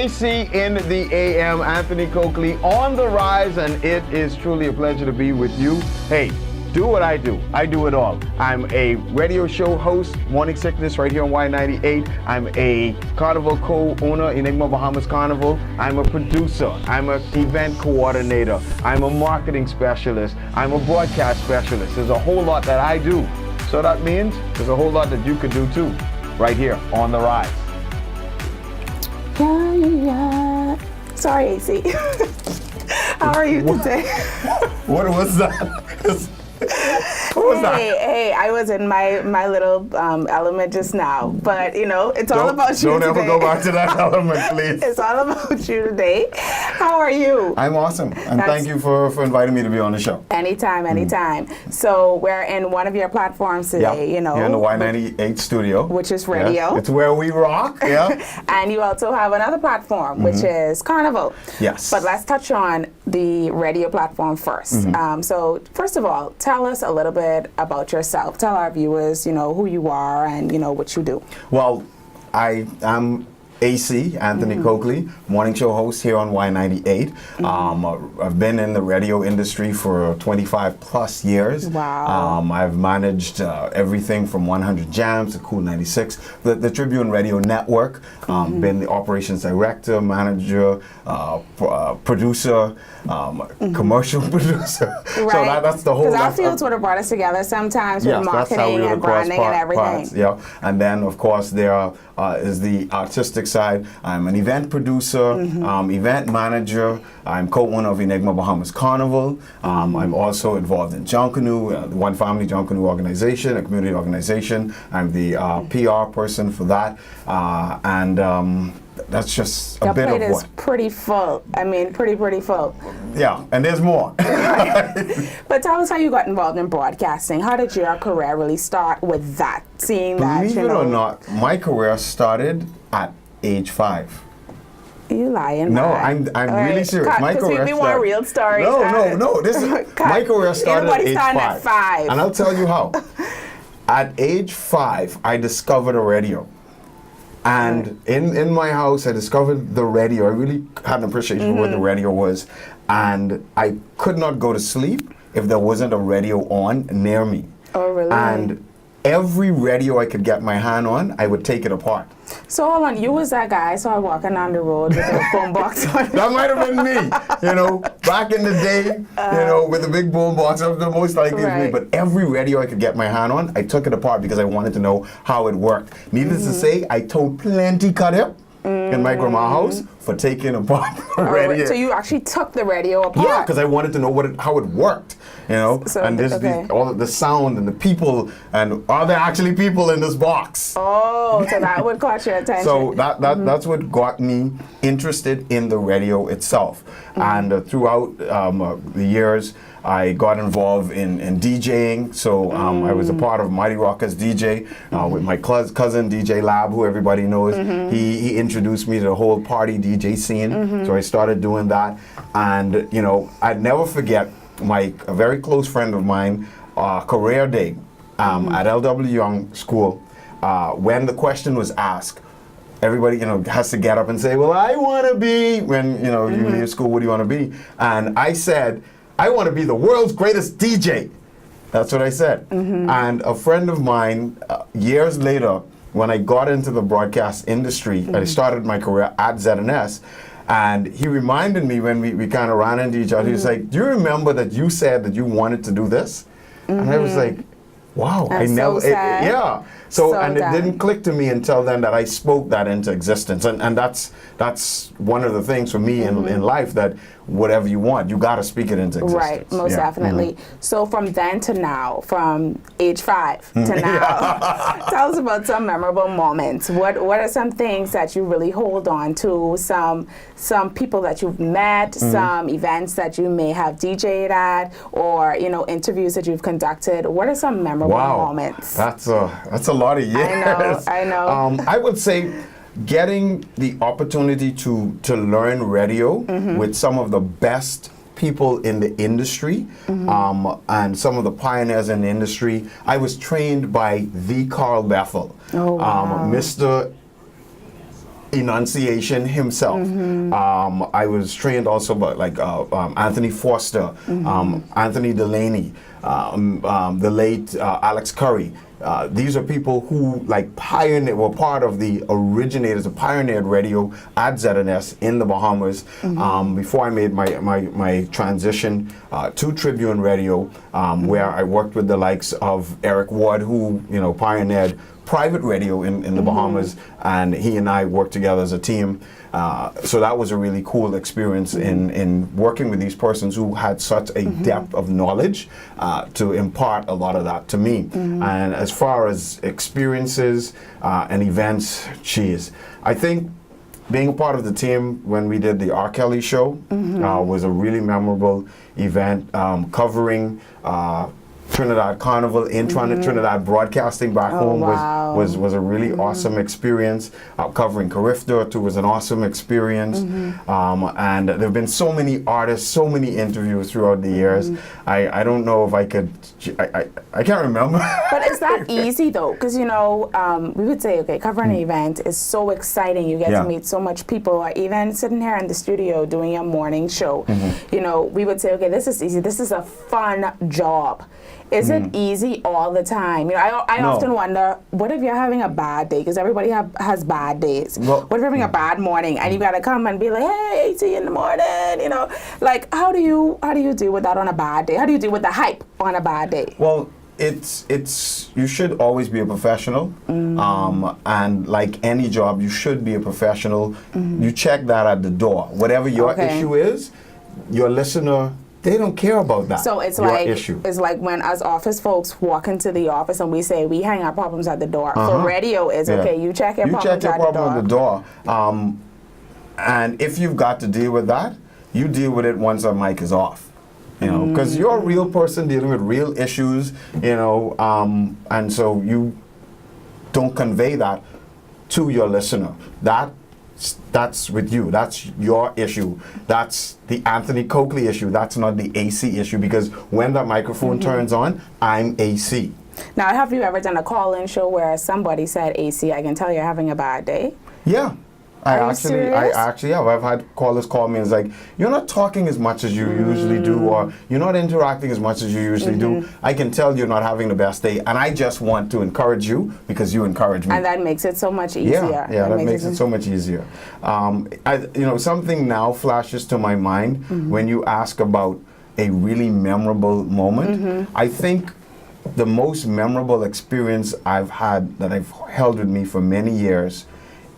AC in the AM, Anthony Coakley on the rise, and it is truly a pleasure to be with you. Hey, do what I do. I do it all. I'm a radio show host, Morning Sickness, right here on Y98. I'm a Carnival co-owner, Enigma Bahamas Carnival. I'm a producer. I'm an event coordinator. I'm a marketing specialist. I'm a broadcast specialist. There's a whole lot that I do. So that means there's a whole lot that you could do too, right here on the rise. Yeah. Sorry, AC. How are you today? What was that? Hey, I was in my little element just now, but you know, it's all about you today. Don't ever go back to that element, please. It's all about you today. How are you? I'm awesome, and thank you for inviting me to be on the show. Anytime. So we're in one of your platforms today, you know. Here in the Y98 studio. Which is radio. Yeah. It's where we rock, yeah. And you also have another platform, which is Carnival. Yes. But let's touch on the radio platform first. So first of all, tell us a little bit about yourself. Tell our viewers, you know, who you are and, you know, what you do. Well, I'm AC, Anthony Coakley, morning show host here on Y98. I've been in the radio industry for 25 plus years. Wow. I've managed everything from 100 Jams to Cool 96, the Tribune Radio Network, been the operations director, manager, producer, commercial producer. Right. So that's the whole. Because our fields would have brought us together sometimes with marketing and branding and everything. Parts, yeah. And then, of course, there is the artistic side. I'm an event producer, event manager. I'm co-owner of Enigma Bahamas Carnival. I'm also involved in Junkanoo, the One Family Junkanoo organization, a community organization. I'm the PR person for that. That's just a bit of what. Your plate is pretty full. I mean, pretty full. Yeah, and there's more. But tell us how you got involved in broadcasting. How did your career really start with that? Seeing that, Believe it or not, my career started at age 5. You lying? No, I'm really serious. My career we want real stories. No. This is my career started at age 5. At 5. And I'll tell you how. At age 5, I discovered a radio. And in my house, I discovered the radio. I really had an appreciation for what the radio was. And I could not go to sleep if there wasn't a radio on near me. Oh, really? And every radio I could get my hand on, I would take it apart. So hold on, you was that guy I saw walking down the road with a boom box on. That might have been me, you know, back in the day, you know, with the big boom box. That was the most likely to me. But every radio I could get my hand on, I took it apart because I wanted to know how it worked. Needless to say, I told plenty cut up in my grandma's house for taking apart the radio. So you actually took the radio apart? Yeah, because I wanted to know how it worked, you know. So, and all of the sound and the people, and are there actually people in this box? Oh, so that would caught your attention. So that's what got me interested in the radio itself. And throughout the years, I got involved in DJing. So I was a part of Mighty Rockers DJ with my cousin DJ Lab, who everybody knows. He introduced me to the whole party DJ scene. So I started doing that. And, you know, I'd never forget a very close friend of mine, career day at LW Young School, when the question was asked, everybody, you know, has to get up and say, well, I want to be, when, you know, you leave school, what do you want to be? And I said, I want to be the world's greatest DJ. That's what I said. And a friend of mine, years later, when I got into the broadcast industry, I started my career at ZNS, and he reminded me when we kind of ran into each other, he was like, do you remember that you said that you wanted to do this? And I was like, wow, That's I never, so sad. yeah. So and sad. it didn't click to me until then that I spoke that into existence. And that's one of the things for me in life, that whatever you want, you got to speak it into existence. Right, most definitely. So from then to now, from age 5 to now, tell us about some memorable moments. What are some things that you really hold on to? Some people that you've met, some events that you may have DJ'd at, or you know, interviews that you've conducted. What are some memorable moments? That's a lot of years. I know. I would say getting the opportunity to learn radio with some of the best people in the industry and some of the pioneers in the industry. I was trained by the Carl Bethel, Oh, wow. Mr. enunciation himself. I was trained also by Anthony Foster, Anthony Delaney, the late Alex Curry. These are people who were part of the originators of pioneered radio at ZNS in the Bahamas before I made my transition to Tribune Radio, where I worked with the likes of Eric Ward, who pioneered private radio in the Bahamas, and he and I worked together as a team. So that was a really cool experience in working with these persons who had such a depth of knowledge to impart a lot of that to me. And as far as experiences and events, I think being a part of the team when we did the R. Kelly show was a really memorable event, covering Trinidad Carnival in Trinidad, broadcasting back home was a really awesome experience. Covering Carifta too was an awesome experience. And there have been so many artists, so many interviews throughout the years. I don't know if I could, I can't remember. But is that easy though? Because we would say, okay, covering an event is so exciting. You get to meet so much people. Or even sitting here in the studio doing your morning show, we would say, okay, this is easy. This is a fun job. Is it easy all the time? I often wonder, what if you're having a bad day? Because everybody has bad days. Well, what if you're having a bad morning and you got to come and be like, hey, 8 in the morning, how do you deal with that on a bad day? How do you deal with the hype on a bad day? Well, it's you should always be a professional, and like any job, you should be a professional. You check that at the door. Whatever your issue is, your listener, they don't care about that. So it's like when us office folks walk into the office and we say we hang our problems at the door. For radio, is okay. You check your problems at the door. And if you've got to deal with that, you deal with it once our mic is off. Because you're a real person dealing with real issues. And so you don't convey that to your listener. That's with you. That's your issue. That's the Anthony Coakley issue. That's not the AC issue, because when that microphone turns on, I'm AC. Now, have you ever done a call-in show where somebody said, AC, I can tell you're having a bad day? Yeah. I actually have. I've had callers call me and it's like, you're not talking as much as you usually do, or you're not interacting as much as you usually do. I can tell you're not having the best day, and I just want to encourage you because you encourage me. And that makes it so much easier. Yeah, that makes it so much easier. Something now flashes to my mind when you ask about a really memorable moment. I think the most memorable experience I've had that I've held with me for many years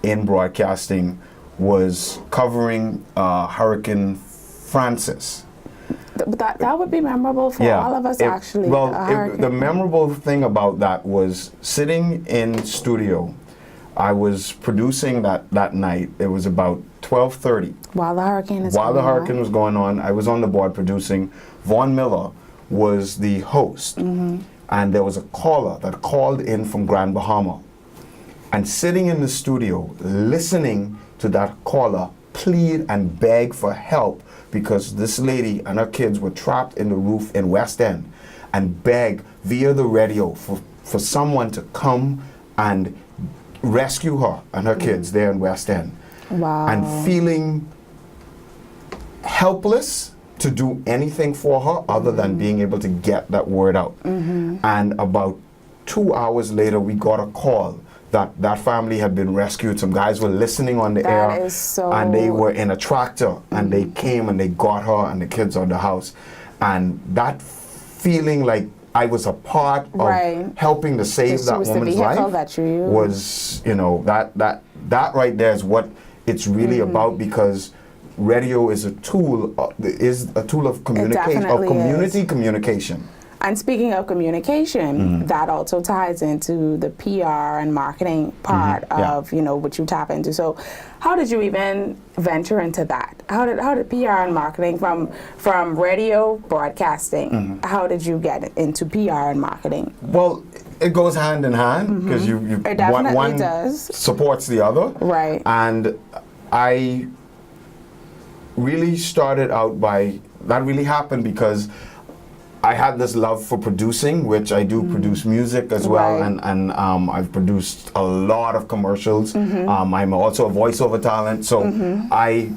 in broadcasting was covering Hurricane Francis. That would be memorable for all of us, actually. Well, the memorable thing about that was sitting in studio. I was producing that night. It was about 12:30. While the hurricane was going on, I was on the board producing. Vaughn Miller was the host. And there was a caller that called in from Grand Bahama. And sitting in the studio, listening to that caller plead and beg for help because this lady and her kids were trapped in the roof in West End, and beg via the radio for someone to come and rescue her and her kids there in West End. Wow. And feeling helpless to do anything for her other than being able to get that word out. And about 2 hours later, we got a call that family had been rescued. Some guys were listening on the air, and they were in a tractor, and they came and they got her and the kids on the house. And that feeling like I was a part of helping to save that woman's life was, that right there is what it's really about, because radio is a tool of communication, of community communication. And speaking of communication, that also ties into the PR and marketing part of what you tap into. So, how did you even venture into that? How did PR and marketing from radio broadcasting? How did you get into PR and marketing? Well, it goes hand in hand because it definitely one does. Supports the other, right? And I really started out by that really happened because I had this love for producing, which I do produce music as well, Right. and I've produced a lot of commercials. I'm also a voiceover talent, so I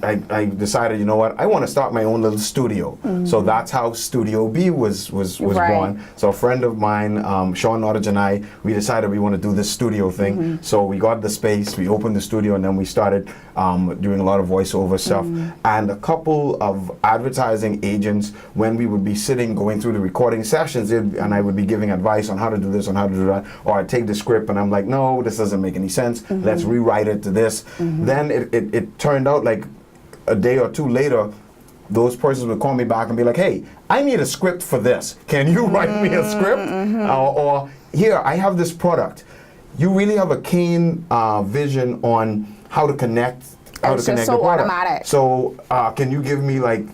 decided, you know what, I want to start my own little studio. So that's how Studio B was Right. born. So a friend of mine, Sean Nottage, and I, we decided we want to do this studio thing. So we got the space, we opened the studio, and then we started doing a lot of voiceover stuff. And a couple of advertising agents, when we would be sitting going through the recording sessions, and I would be giving advice on how to do this, on how to do that, or I'd take the script and I'm like, no, this doesn't make any sense. Let's rewrite it to this. Then it turned out like a day or two later, those persons would call me back and be like, hey, I need a script for this. Can you write me a script? Or here, I have this product. You really have a keen vision on how to connect. How It's to just connect the so product. automatic. So can you give me like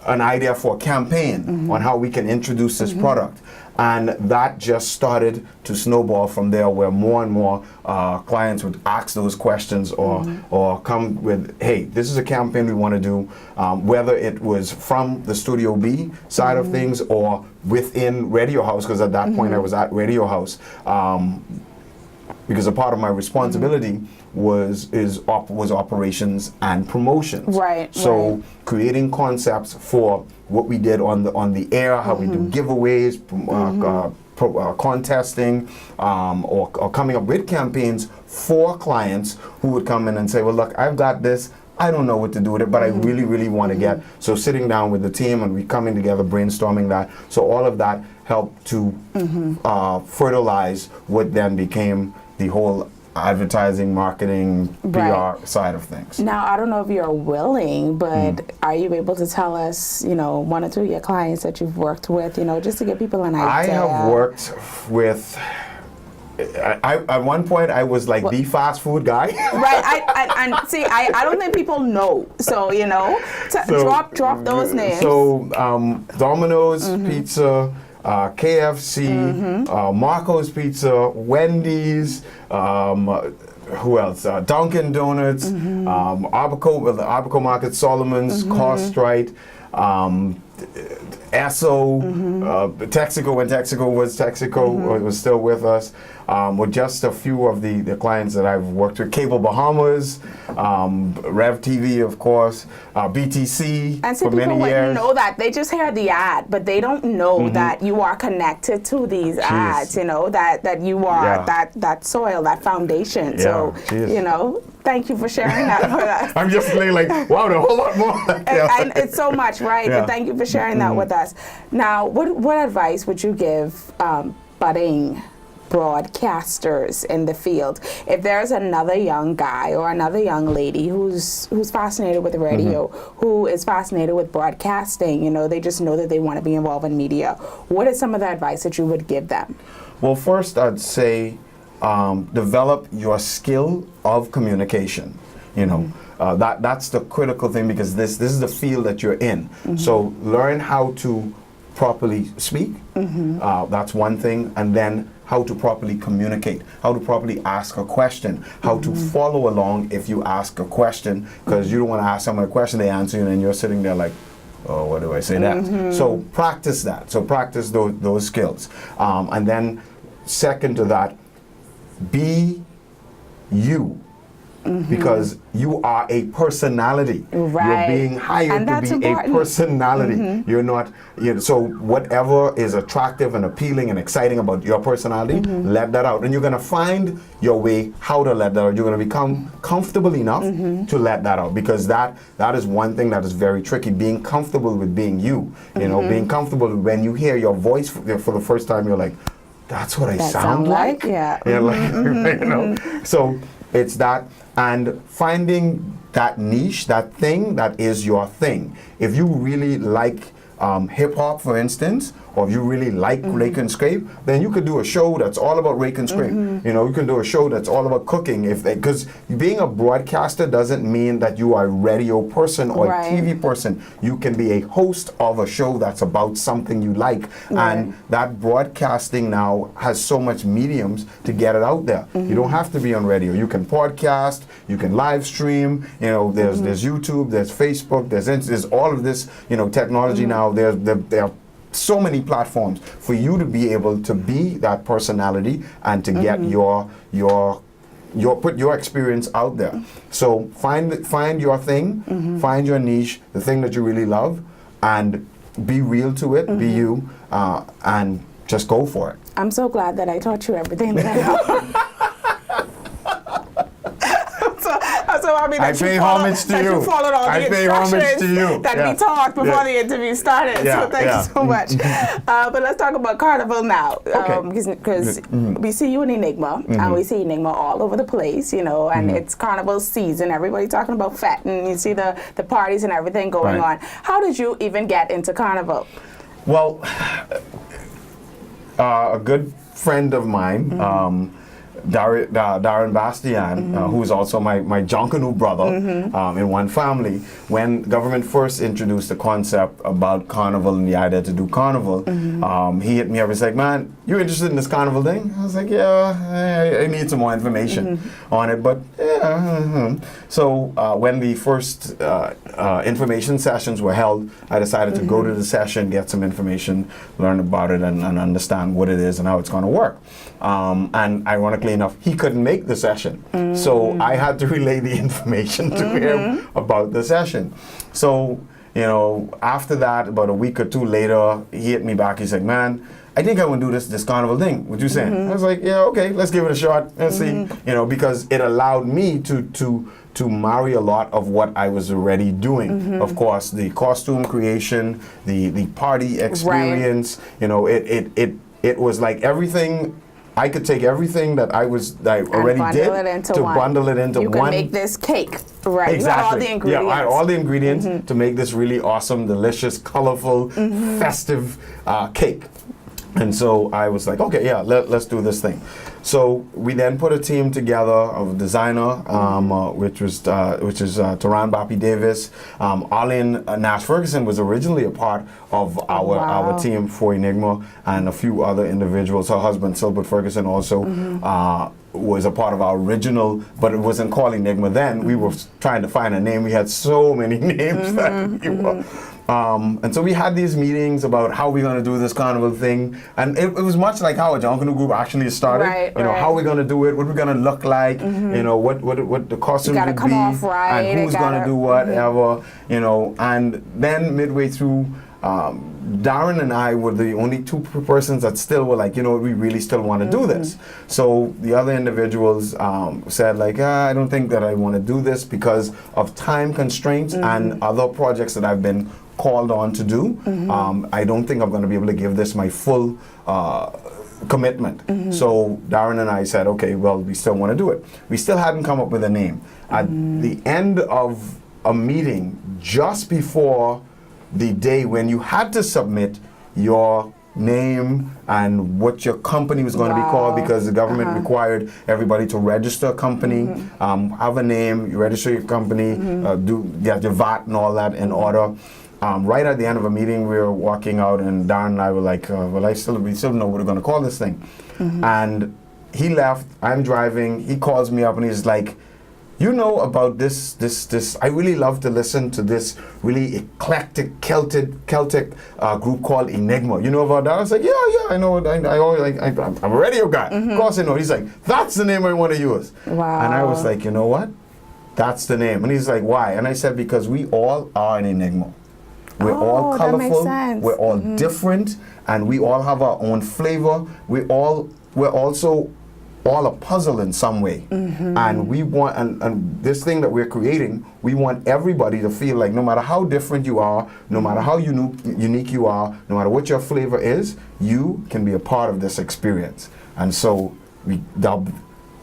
an idea for a campaign on how we can introduce this product? And that just started to snowball from there, where more and more clients would ask those questions or come with, hey, this is a campaign we want to do, whether it was from the Studio B side of things or within Radio House, because at that point I was at Radio House. Because a part of my responsibility was operations and promotions. Right. So creating concepts for what we did on the air, how we do giveaways, contesting, or coming up with campaigns for clients who would come in and say, well, look, I've got this. I don't know what to do with it, but I really, really want to get. So sitting down with the team and we coming together, brainstorming that. So all of that helped to fertilize what then became the whole advertising, marketing, Right. PR side of things. Now, I don't know if you're willing, but are you able to tell us, one or two of your clients that you've worked with, just to give people an idea? I have worked with. At one point, I was like the fast food guy. Right, and see, I don't think people know. So drop those names. So Domino's Pizza, KFC, Marco's Pizza, Wendy's. Who else? Dunkin' Donuts, Abaco Market, Solomon's, Cost Right. Esso, Texaco, when Texaco was still with us, with just a few of the clients that I've worked with. Cable Bahamas, Rev TV, of course, BTC And so for many people years. wouldn't know that. They just hear the ad, but they don't know that you are connected to these ads, that you are that soil, that foundation. Yeah, So, jeez. Thank you for sharing that with us. I'm just feeling like, wow, there's a whole lot more. And it's so much, right? Yeah. And thank you for sharing that with us. Now, what advice would you give budding broadcasters in the field? If there's another young guy or another young lady who's fascinated with radio, who is fascinated with broadcasting, they just know that they want to be involved in media, what is some of the advice that you would give them? Well, first I'd say develop your skill of communication. That's the critical thing, because this is the field that you're in. So learn how to properly speak. That's one thing. And then how to properly communicate, how to properly ask a question, how to follow along if you ask a question, because you don't want to ask someone a question, they answer you, and then you're sitting there like, oh, what do I say that? So practice that. So practice those skills. And then second to that, be you. Because you are a personality. Right. You're being hired And to that's be important. a personality. You're not, so whatever is attractive and appealing and exciting about your personality, let that out. And you're going to find your way how to let that out. You're going to become comfortable enough to let that out, because that is one thing that is very tricky, being comfortable with being you. Being comfortable when you hear your voice for the first time, you're like, that's what I sound like? Yeah. So it's that, and finding that niche, that thing that is your thing. If you really like hip hop, for instance, or if you really like rake and scrape, then you could do a show that's all about rake and scrape. You can do a show that's all about cooking. Because being a broadcaster doesn't mean that you are a radio person or a TV person. You can be a host of a show that's about something you like. And that broadcasting now has so much mediums to get it out there. You don't have to be on radio. You can podcast, you can live stream, there's YouTube, there's Facebook, there's all of this, technology now. There are so many platforms for you to be able to be that personality and to get your put your experience out there. So find your thing, find your niche, the thing that you really love, and be real to it, be you, and just go for it. I'm so glad that I taught you everything that I know. So I mean, I pay homage to you. You followed all the instructions that we taught before the interview started. So thank you so much. But let's talk about Carnival now, because we see you in Enigma, and we see Enigma all over the place, you know, and it's Carnival season. Everybody talking about fat, and you see the parties and everything going on. How did you even get into Carnival? Well, a good friend of mine, Darren Bastian, who is also my Jonkanu brother in one family, when government first introduced the concept about Carnival and the idea to do Carnival, he hit me up and was like, man, you interested in this Carnival thing? I was like, yeah, I need some more information on it, but yeah. So when the first information sessions were held, I decided to go to the session, get some information, learn about it, and understand what it is and how it's going to work. And ironically enough, he couldn't make the session. So I had to relay the information to him about the session. So, you know, after that, about a week or two later, he hit me back. He's like, man, I think I want to do this Carnival thing. What you saying? I was like, yeah, okay, let's give it a shot and see. You know, because it allowed me to marry a lot of what I was already doing. Of course, the costume creation, the party experience. You know, it was like everything. I could take everything that I already did bundle it into one. You could make this cake, right? Exactly. You had all the ingredients. Yeah, I had all the ingredients to make this really awesome, delicious, colorful, festive cake. And so I was like, okay, yeah, let's do this thing. So we then put a team together of a designer, which is Taran Bapi Davis. Arlene Nash Ferguson was originally a part of our team for Enigma, and a few other individuals. Her husband, Silbert Ferguson, also was a part of our original, but it wasn't called Enigma then. We were trying to find a name. We had so many names that we were. And so we had these meetings about how we're going to do this Carnival thing, and it was much like how a Jonkanu group actually started. You know, how we're going to do it, what we're going to look like, you know, what the costumes would be, and who's going to do whatever, you know. And then midway through, Darren and I were the only two persons that still were like, you know, we really still want to do this. So the other individuals said like, I don't think that I want to do this because of time constraints and other projects that I've been called on to do. I don't think I'm going to be able to give this my full commitment. So Darren and I said, okay, well, we still want to do it. We still hadn't come up with a name. At the end of a meeting, just before the day when you had to submit your name and what your company was going to be called, because the government required everybody to register a company, have a name, you register your company, get your VAT and all that in order. Right at the end of a meeting, we were walking out, and Darren and I were like, well, we still know what we're going to call this thing. And he left, I'm driving, he calls me up and he's like, you know about this, I really love to listen to this really eclectic Celtic group called Enigma. You know about that? I was like, yeah, I know. I'm a radio guy. Of course I know. He's like, that's the name I want to use. Wow. And I was like, you know what? That's the name. And he's like, why? And I said, because we all are an Enigma. We're all colorful, we're all different, and we all have our own flavor. We're also all a puzzle in some way. And we want, and this thing that we're creating, we want everybody to feel like no matter how different you are, no matter how unique you are, no matter what your flavor is, you can be a part of this experience. And so we dubbed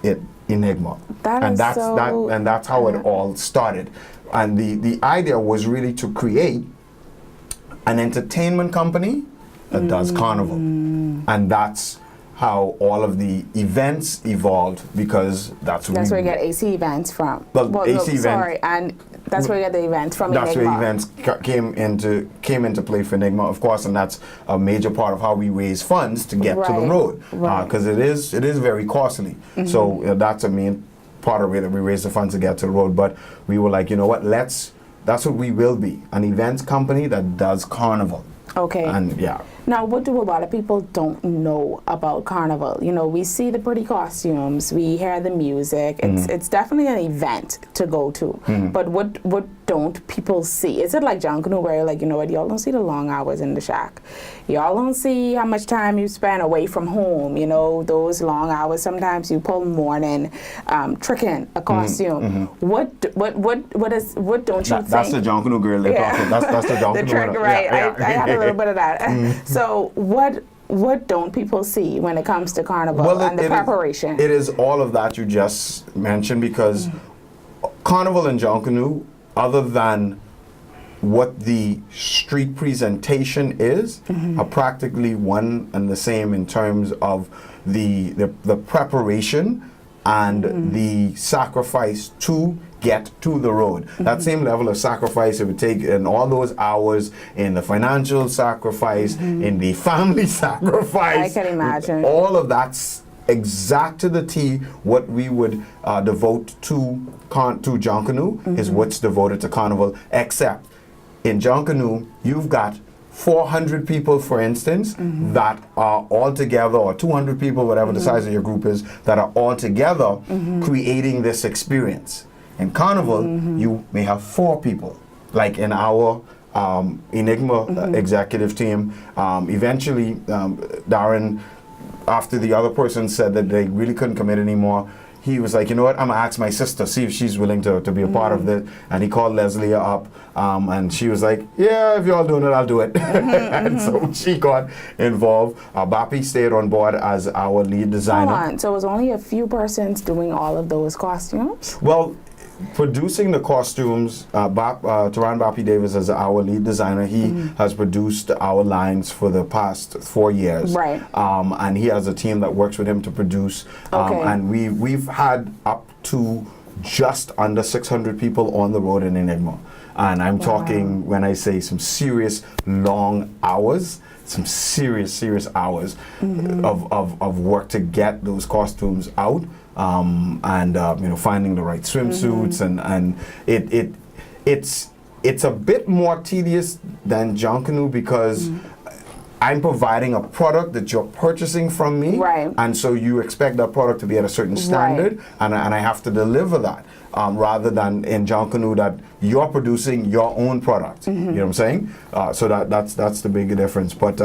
it Enigma. That's how it all started. And the idea was really to create an entertainment company that does Carnival. And that's how all of the events evolved, because that's where you get AC events from. And that's where you get the events from. That's Enigma. where events came into play for Enigma, of course, and that's a major part of how we raise funds to get to the road, because it is very costly. So that's a main part of it, that we raise the funds to get to the road. But we were like, you know what? That's what we will be, an events company that does Carnival. Okay. And yeah. Now, what do a lot of people don't know about Carnival? You know, we see the pretty costumes, we hear the music. It's definitely an event to go to. But what don't people see? Is it like John Canoe where you're like, you know what, y'all don't see the long hours in the shack. Y'all don't see how much time you spend away from home. You know, those long hours. Sometimes you pull morning, tricking a costume. What don't you think? That's the John Canoe girl they're talking. That's the John The Canoe. trick, right? I had a little bit of that. So what don't people see when it comes to Carnival and the preparation? It is all of that you just mentioned, because Carnival and John Canoe, other than what the street presentation is, are practically one and the same in terms of the preparation and the sacrifice to get to the road. That same level of sacrifice it would take in all those hours, in the financial sacrifice, in the family sacrifice. I can imagine. All of that's exact to the T what we would devote to John Canoe is what's devoted to Carnival, except in John Canoe, you've got 400 people, for instance, that are all together, or 200 people, whatever the size of your group is, that are all together creating this experience. In Carnival, you may have 4 people, like in our Enigma executive team. Eventually, Darren, after the other person said that they really couldn't commit anymore, he was like, you know what, I'm going to ask my sister, see if she's willing to be a part of this. And he called Leslie up, and she was like, yeah, if you're all doing it, I'll do it. And so she got involved. Bapi stayed on board as our lead designer. Hold on, so it was only a few persons doing all of those costumes? Well, producing the costumes, Taran Bapi Davis is our lead designer. He has produced our lines for the past 4 years. Right. And he has a team that works with him to produce. And we've had up to just under 600 people on the road in Enigma. And I'm talking, when I say some serious long hours, some serious hours of work to get those costumes out. Finding the right swimsuits, and it's a bit more tedious than John Canoe, because I'm providing a product that you're purchasing from me, right. And so you expect that product to be at a certain standard, right. and I have to deliver that, rather than in John Canoe that you're producing your own product. You know what I'm saying? So that's the big difference. But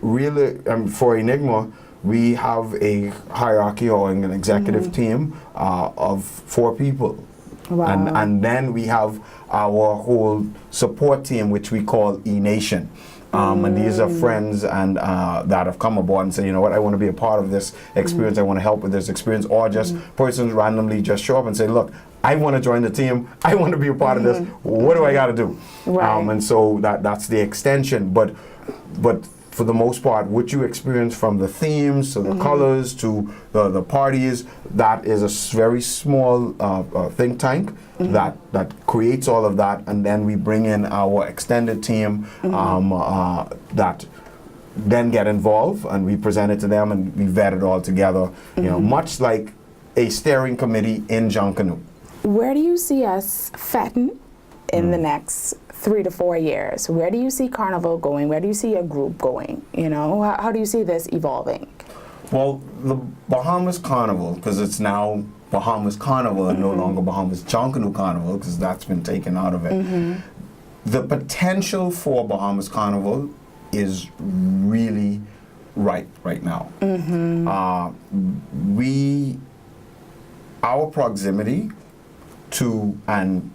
really, for Enigma, we have a hierarchy or an executive team of 4 people. Wow. And then we have our whole support team, which we call E-Nation. And these are friends and that have come aboard and say, you know what, I want to be a part of this experience, I want to help with this experience, or just persons randomly just show up and say, look, I want to join the team, I want to be a part of this, what do I got to do? Right. And so that's the extension, but for the most part, what you experience from the themes to the colors to the parties, that is a very small think tank that creates all of that, and then we bring in our extended team that then get involved, and we present it to them, and we vet it all together. You know, much like a steering committee in John Canoe. Where do you see us fitting in the next 3 to 4 years? Where do you see Carnival going? Where do you see your group going? You know, how do you see this evolving? Well, the Bahamas Carnival, because it's now Bahamas Carnival and no longer Bahamas John Canoe Carnival, because that's been taken out of it. The potential for Bahamas Carnival is really right now. Our proximity to and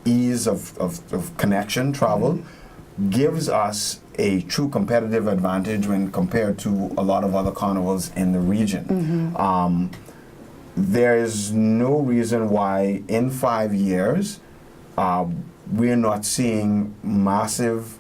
ease of connection, travel, gives us a true competitive advantage when compared to a lot of other carnivals in the region. There's no reason why in 5 years we're not seeing massive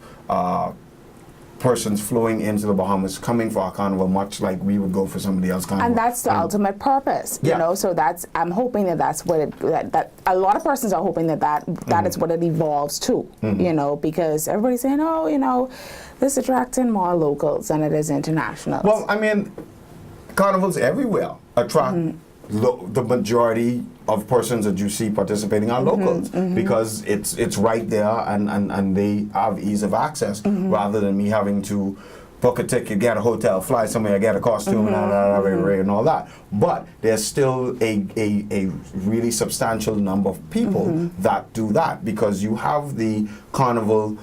persons flowing into the Bahamas coming for our carnival, much like we would go for somebody else's carnival. And that's the ultimate purpose, you know. So I'm hoping that's what that a lot of persons are hoping that is what it evolves to, you know, because everybody's saying, oh, you know, this attracting more locals than it is international. Well, I mean, carnivals everywhere attract the majority of persons that you see participating are locals because it's right there and they have ease of access rather than me having to book a ticket, get a hotel, fly somewhere, get a costume, and all that. But there's still a really substantial number of people that do that because you have the carnival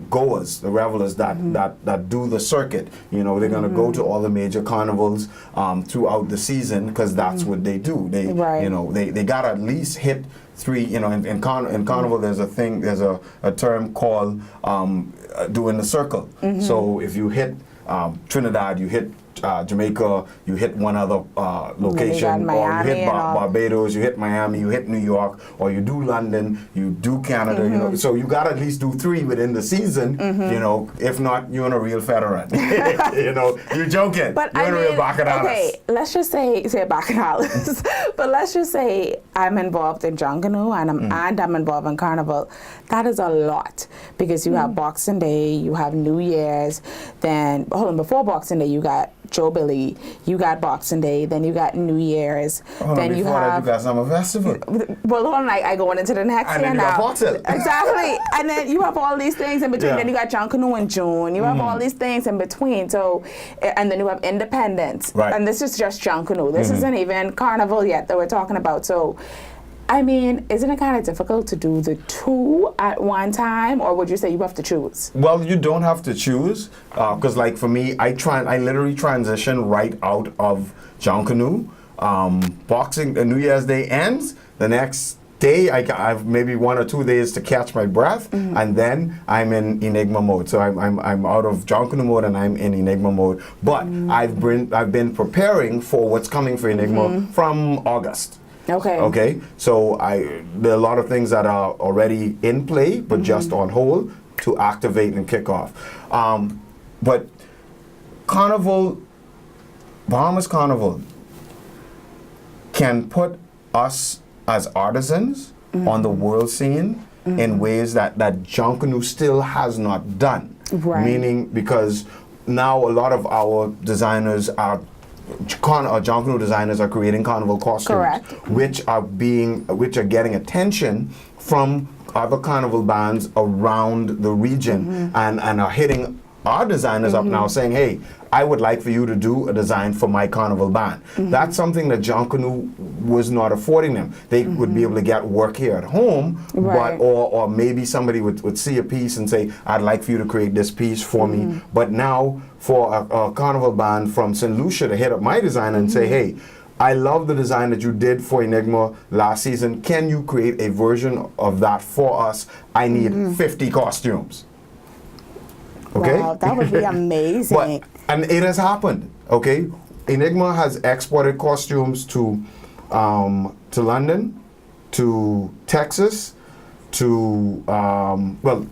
goers, the revelers that do the circuit. You know, they're going to go to all the major carnivals throughout the season because that's what they do. They, you know, they got to at least hit 3. You know, in carnival, there's a term called doing the circle. So if you hit Trinidad, you hit Jamaica, you hit one other location, or you hit Barbados, you hit Miami, you hit New York, or you do London, you do Canada. You know, so you got to at least do 3 within the season. You know, if not, you're a real veteran. You know, you're joking. But you're a real bacchanalist. Okay, let's just say bacchanalist. But let's just say I'm involved in Junkanoo and I'm involved in Carnival. That is a lot because you have Boxing Day, you have New Year's, then before Boxing Day you got Joe Billy, you got Boxing Day, then you got New Year's, then you have... you got Summer Festival. Well, hold on, I go into the next year now. Boxing. Exactly. And then you have all these things in between. Yeah. Then you got Junkanoo in June. You have all these things in between. So, and then you have Independence. Right. And this is just Junkanoo. This isn't even Carnival yet that we're talking about. So, I mean, isn't it kind of difficult to do the 2 at one time, or would you say you have to choose? Well, you don't have to choose, because like for me, I literally transition right out of Junkanoo. Boxing, New Year's Day ends, the next day I've maybe 1 or 2 days to catch my breath, and then I'm in Enigma mode. So I'm out of Junkanoo mode and I'm in Enigma mode. But I've been preparing for what's coming for Enigma from August. Okay. So there are a lot of things that are already in play, but just on hold to activate and kick off. But Carnival, Bahamas Carnival, can put us as artisans on the world scene in ways that Junkanoo still has not done. Right. Meaning because now a lot of our designers are Junkanoo designers are creating carnival costumes, which are getting attention from other carnival bands around the region, and are hitting our designers up now saying, hey, I would like for you to do a design for my carnival band. That's something that Junkanoo was not affording them. They would be able to get work here at home, but or maybe somebody would see a piece and say, I'd like for you to create this piece for me. But now for a carnival band from St. Lucia to hit up my designer and say, hey, I love the design that you did for Enigma last season. Can you create a version of that for us? I need 50 costumes. Okay? Wow, that would be amazing. And it has happened, okay? Enigma has exported costumes to London, to Texas, to other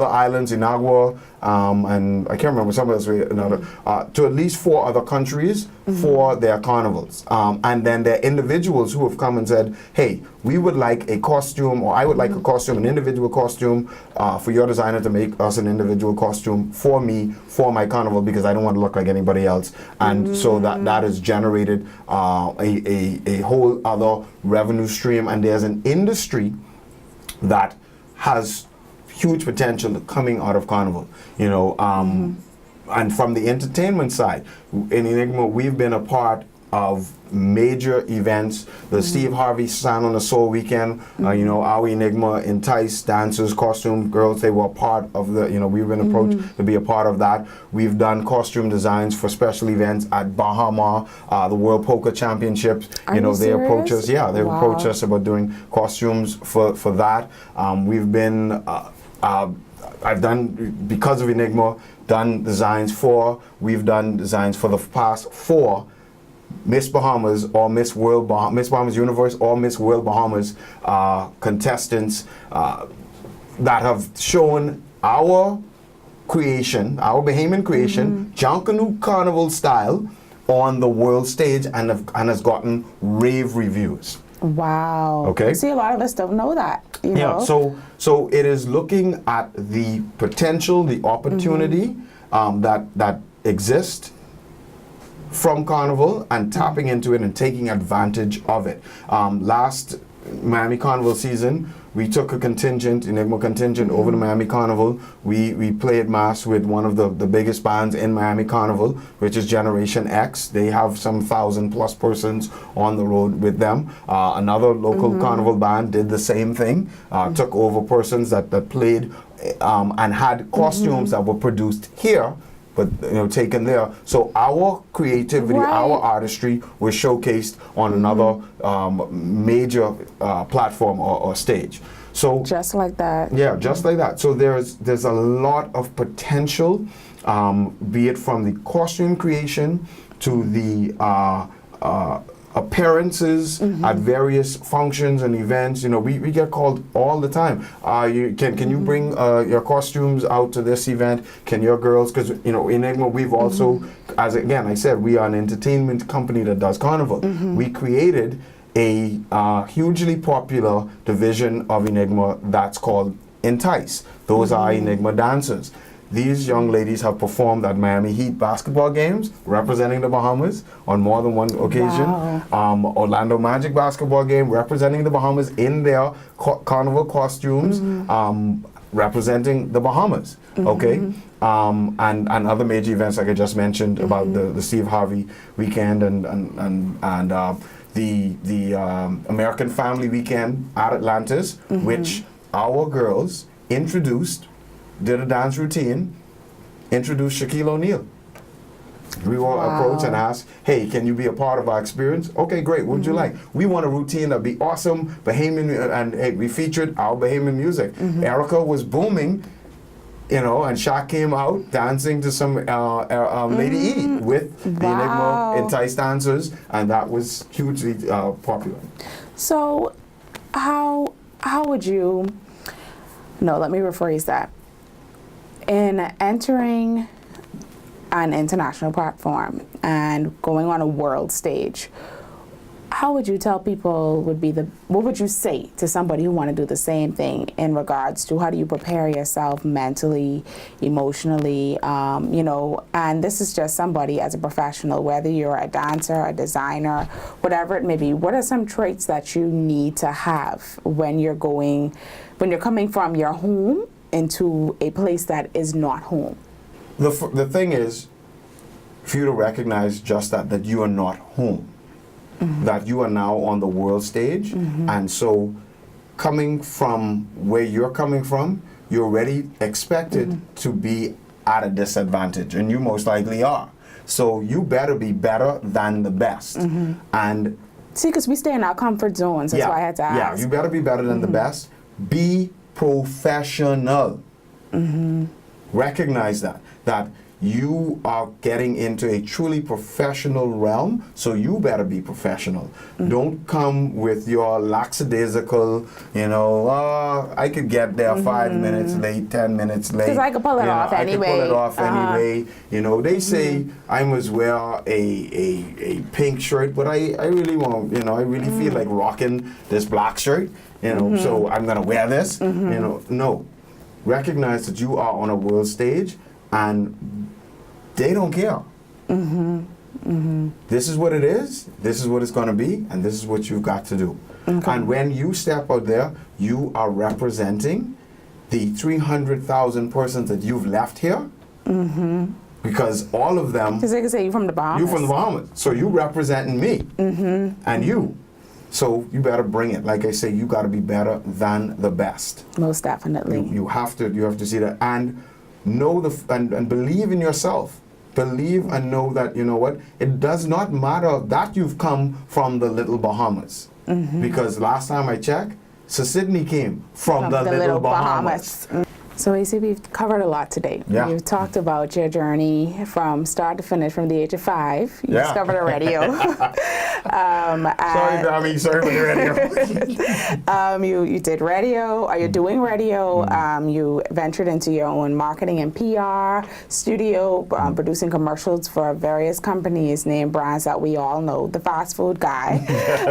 islands, Inagua, and I can't remember some of those, to at least 4 other countries for their carnivals. And then there are individuals who have come and said, hey, we would like a costume, or I would like a costume, an individual costume, for your designer to make us an individual costume for me, for my carnival, because I don't want to look like anybody else. And so that has generated a whole other revenue stream, and there's an industry that has huge potential coming out of Carnival, you know, and from the entertainment side, in Enigma, we've been a part of major events. The Steve Harvey Sound on the Soul weekend, you know, our Enigma Entice dancers, costume girls, they were part of the, you know, we've been approached to be a part of that. We've done costume designs for special events at Bahama, the World Poker Championships. Are you they approach us, they Wow. approach us about doing costumes for that. We've been, I've done, because of Enigma, done designs for, we've done designs for the past 4 Miss Bahamas or Miss Bahamas Universe or Miss World Bahamas contestants that have shown our creation, our Bahamian creation, Junkanoo Carnival style, on the world stage, and has gotten rave reviews. Wow. Okay. See, a lot of us don't know that. You know? So it is looking at the potential, the opportunity that exists from Carnival and tapping into it and taking advantage of it. Last Miami Carnival season, we took a contingent, Enigma contingent, over to Miami Carnival. We played mass with one of the biggest bands in Miami Carnival, which is Generation X. They have some 1,000+ persons on the road with them. Another local Carnival band did the same thing, took over persons that played and had costumes that were produced here, but taken there. So our creativity, our artistry was showcased on another major platform or stage. So just like that. Yeah, just like that. So there's a lot of potential, be it from the costume creation to the appearances at various functions and events. We get called all the time. Can you bring your costumes out to this event? Can your girls? Because Enigma, we've also, as again I said, we are an entertainment company that does Carnival. We created a hugely popular division of Enigma that's called Entice. Those are Enigma dancers. These young ladies have performed at Miami Heat basketball games representing the Bahamas on more than one occasion. Wow. Orlando Magic basketball game representing the Bahamas in their carnival costumes, representing the Bahamas. Okay, and other major events like I just mentioned about the Steve Harvey weekend and the American Family Weekend at Atlantis, which our girls did a dance routine, introduced Shaquille O'Neal. We were approached and asked, hey, can you be a part of our experience? Okay, great, what would you like? We want a routine that'd be awesome, Bahamian, and hey, we featured our Bahamian music. Erica was booming, and Shaq came out dancing to some Lady E with the Enigma Entice dancers, and that was hugely popular. So how would you, no, let me rephrase that. In entering an international platform and going on a world stage, how would you tell people what would you say to somebody who want to do the same thing in regards to how do you prepare yourself mentally, emotionally, and this is just somebody as a professional, whether you're a dancer, a designer, whatever it may be, what are some traits that you need to have when you're coming from your home into a place that is not home? The thing is for you to recognize just that you are not home, that you are now on the world stage, and so coming from where you're coming from, you're already expected to be at a disadvantage, and you most likely are. So you better be better than the best. And see, because we stay in our comfort zones, that's why I had to ask. Yeah, you better be better than the best. Be professional. Recognize that you are getting into a truly professional realm, so you better be professional. Don't come with your lackadaisical, I could get there 5 minutes late, 10 minutes late. Because I could pull it off anyway. I could pull it off anyway. They say I must wear a pink shirt, but I really won't, I really feel like rocking this black shirt, so I'm going to wear this. No. Recognize that you are on a world stage and they don't care. This is what it is, this is what it's going to be, and this is what you've got to do. And when you step out there, you are representing the 300,000 persons that you've left here, because all of them... Because they can say you're from the Bahamas. You're from the Bahamas, so you representing me, and you. So you better bring it. Like I say, you got to be better than the best. Most definitely. You have to see that, and know and believe in yourself. Believe and know that, what, it does not matter that you've come from the little Bahamas, because last time I checked, Sir Sydney came from the little Bahamas. So AC, we've covered a lot today. Yeah. You've talked about your journey from start to finish from the age of 5. You discovered a radio. Sorry, Grammy. Sorry for the radio. You did radio, or you're doing radio. You ventured into your own marketing and PR studio, producing commercials for various companies, name brands that we all know, the fast food guy.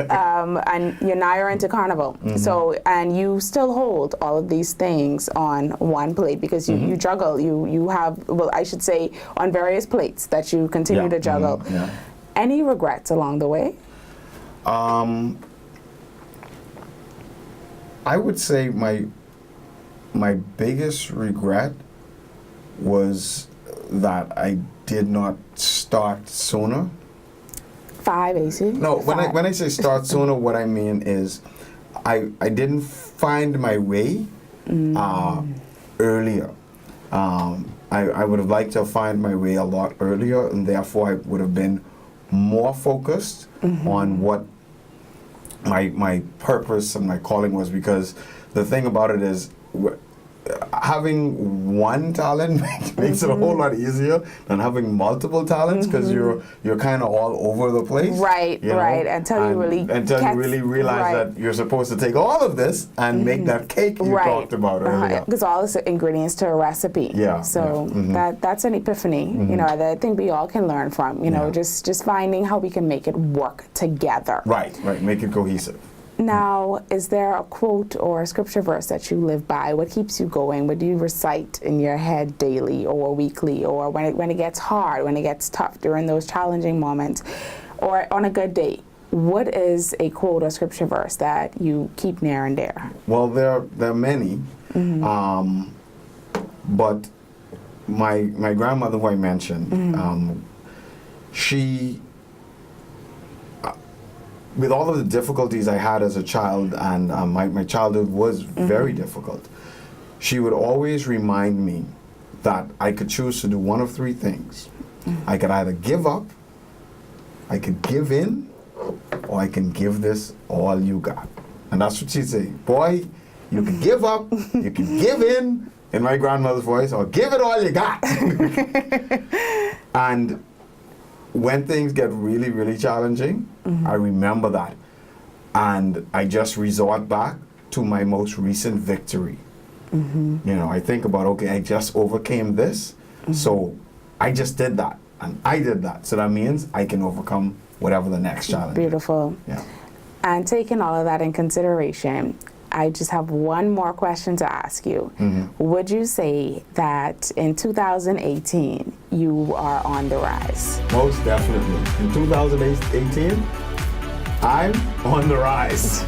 And now you're into Carnival. So, and you still hold all of these things on one plate, because you juggle. You have, well, I should say, on various plates that you continue to juggle. Any regrets along the way? I would say my biggest regret was that I did not start sooner. 5 AC? No, when I say start sooner, what I mean is I didn't find my way earlier. I would have liked to find my way a lot earlier, and therefore I would have been more focused on what my purpose and my calling was, because the thing about it is having one talent makes it a whole lot easier than having multiple talents, because you're kind of all over the place. Right, you know? right. Until you really realize that you're supposed to take all of this and make that cake you talked about earlier. Because all the ingredients to a recipe. Yeah. So that's an epiphany. You know, that I think we all can learn from. You know, just finding how we can make it work together. Right. Make it cohesive. Now, is there a quote or a scripture verse that you live by? What keeps you going? What do you recite in your head daily or weekly, or when it gets hard, when it gets tough, during those challenging moments, or on a good day? What is a quote or scripture verse that you keep near and dear? Well, there are many, but my grandmother, who I mentioned, she, with all of the difficulties I had as a child, and my childhood was very difficult, she would always remind me that I could choose to do one of three things. I could either give up, I could give in, or I can give this all you got. And that's what she'd say. Boy, you can give up, you can give in my grandmother's voice, or give it all you got. And when things get really, really challenging, I remember that. And I just resort back to my most recent victory. You know, I think about, okay, I just overcame this, so I just did that, and I did that. So that means I can overcome whatever the next challenge is. Beautiful. Yeah. And taking all of that in consideration, I just have one more question to ask you. Would you say that in 2018, you are on the rise? Most definitely. In 2018, I'm on the rise.